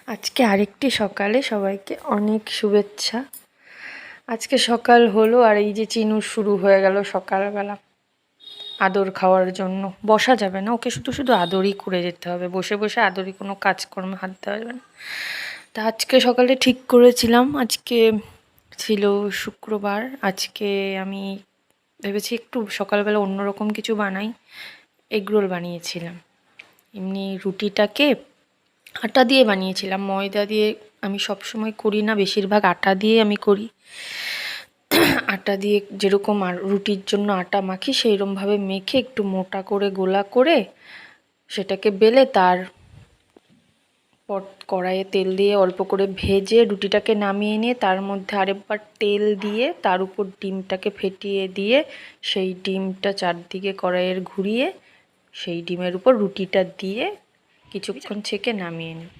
আজকে আরেকটি সকালে সবাইকে অনেক শুভেচ্ছা। আজকে সকাল হলো আর এই যে চিনু শুরু হয়ে গেল সকালবেলা আদর খাওয়ার জন্য। বসা যাবে না, ওকে শুধু শুধু আদরই করে যেতে হবে, বসে বসে আদরই কোনো কাজকর্মে হাত দেওয়া যাবে না। তা আজকে সকালে ঠিক করেছিলাম, আজকে ছিল শুক্রবার, আজকে আমি ভেবেছি একটু সকালবেলা অন্যরকম কিছু বানাই। এগরোল বানিয়েছিলাম। এমনি রুটিটাকে আটা দিয়ে বানিয়েছিলাম, ময়দা দিয়ে আমি সব সময় করি না, বেশিরভাগ আটা দিয়ে আমি করি। আটা দিয়ে যেরকম আর রুটির জন্য আটা মাখি সেইরকমভাবে মেখে একটু মোটা করে গোলা করে সেটাকে বেলে তার পর কড়াইয়ে তেল দিয়ে অল্প করে ভেজে রুটিটাকে নামিয়ে নিয়ে তার মধ্যে আরেকবার তেল দিয়ে তার উপর ডিমটাকে ফেটিয়ে দিয়ে সেই ডিমটা চারদিকে কড়াইয়ের ঘুরিয়ে সেই ডিমের উপর রুটিটা দিয়ে কিছুক্ষণ ছেঁকে নামিয়ে নিই।